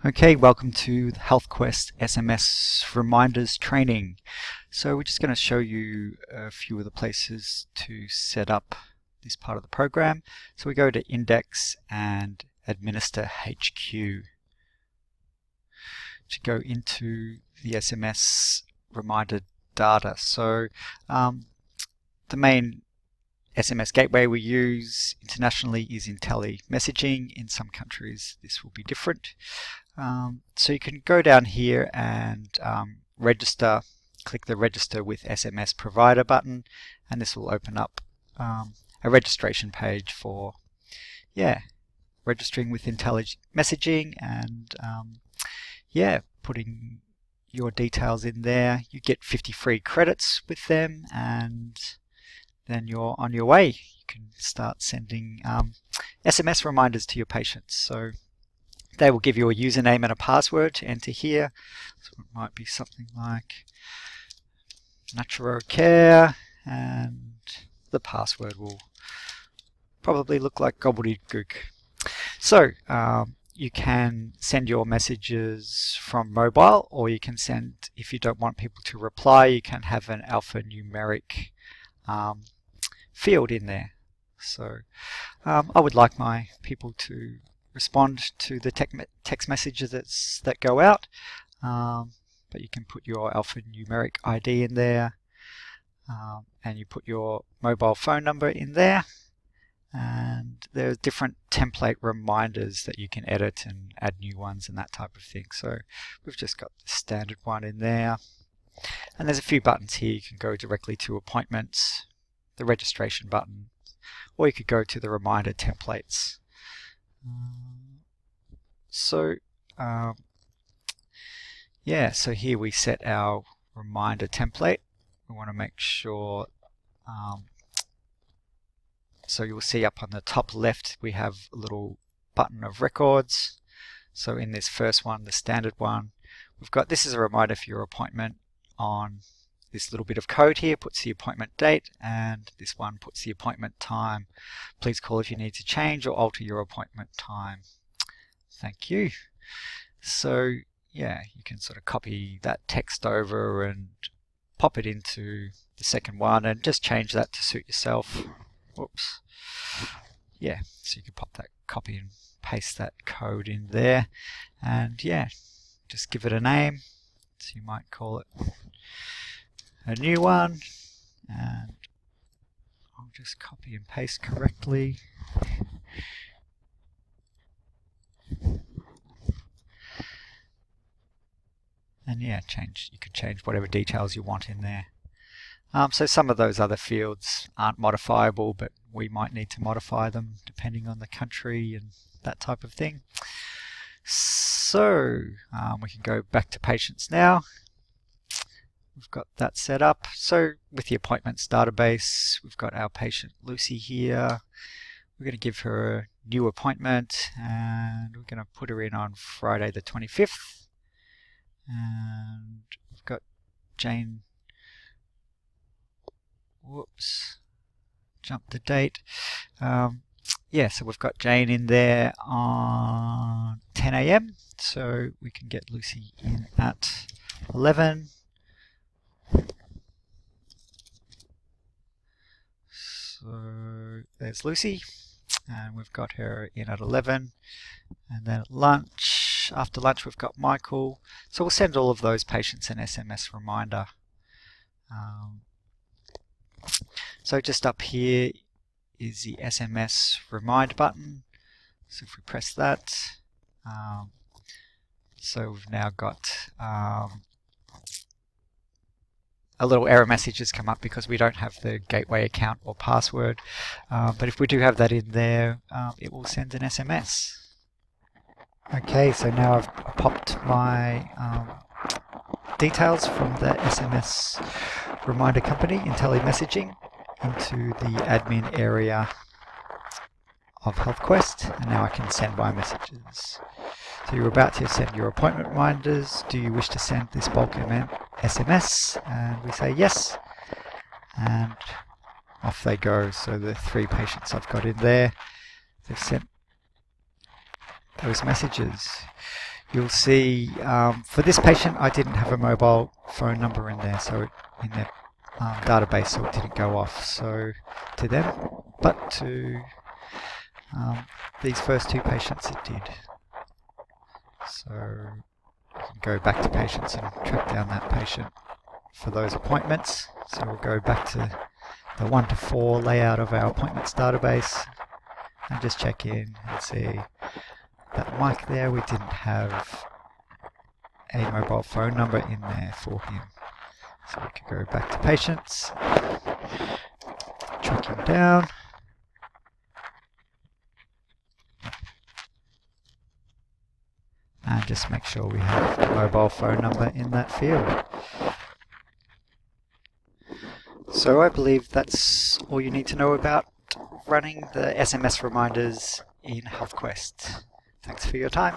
Okay, welcome to the HealthQuest SMS reminders training. So we're just going to show you a few of the places to set up this part of the program. So we go to Index and Administer HQ to go into the SMS reminder data. So the main SMS gateway we use internationally is IntelliMessaging. In some countries this will be different. So you can go down here and register, click the Register with SMS Provider button, and this will open up a registration page for registering with IntelliMessaging and putting your details in there. You get 50 free credits with them, and then you're on your way. You can start sending SMS reminders to your patients. So they will give you a username and a password to enter here. So it might be something like Natural Care, and the password will probably look like gobbledygook. So you can send your messages from mobile, or you can send, if you don't want people to reply, you can have an alphanumeric field in there. So I would like my people to respond to the text messages that go out, but you can put your alphanumeric ID in there, and you put your mobile phone number in there, and there's different template reminders that you can edit and add new ones and that type of thing. So we've just got the standard one in there, and there's a few buttons here. You can go directly to appointments, the registration button, or you could go to the reminder templates. So here we set our reminder template. We want to make sure, so you'll see up on the top left we have a little button of records. So in this first one, the standard one, we've got, this is a reminder for your appointment. On this little bit of code here puts the appointment date, and this one puts the appointment time. Please call if you need to change or alter your appointment time. Thank you. So yeah, you can sort of copy that text over and pop it into the second one and just change that to suit yourself. Whoops. Yeah, so you can pop that, copy and paste that code in there, and yeah, just give it a name. So you might call it a new one, and I'll just copy and paste correctly. And yeah, you can change whatever details you want in there. So some of those other fields aren't modifiable, but we might need to modify them depending on the country and that type of thing. So we can go back to patients now. We've got that set up. So with the appointments database, we've got our patient Lucy here. We're going to give her a new appointment, and we're going to put her in on Friday the 25th. And we've got Jane. Whoops, jumped the date. Yeah, so we've got Jane in there on 10 AM, so we can get Lucy in at 11. So there's Lucy, and we've got her in at 11. And then at lunch, after lunch, we've got Michael. So we'll send all of those patients an SMS reminder. So just up here is the SMS remind button. So if we press that, so we've now got a little error message has come up because we don't have the gateway account or password. But if we do have that in there, it will send an SMS. Okay, so now I've popped my details from the SMS reminder company, IntelliMessaging, into the admin area of HealthQuest, and now I can send my messages. So you're about to send your appointment reminders. Do you wish to send this bulk SMS? And we say yes, and off they go. So the 3 patients I've got in there, they've sent those messages. you'll see for this patient I didn't have a mobile phone number in there, so in the database, so it didn't go off to them, but to these first two patients it did. So you can go back to patients and track down that patient for those appointments. So we'll go back to the 1 to 4 layout of our appointments database and just check in and see that Mike there, we didn't have a mobile phone number in there for him. So we can go back to patients, track him down, and just make sure we have the mobile phone number in that field. So I believe that's all you need to know about running the SMS reminders in HealthQuest. Thanks for your time.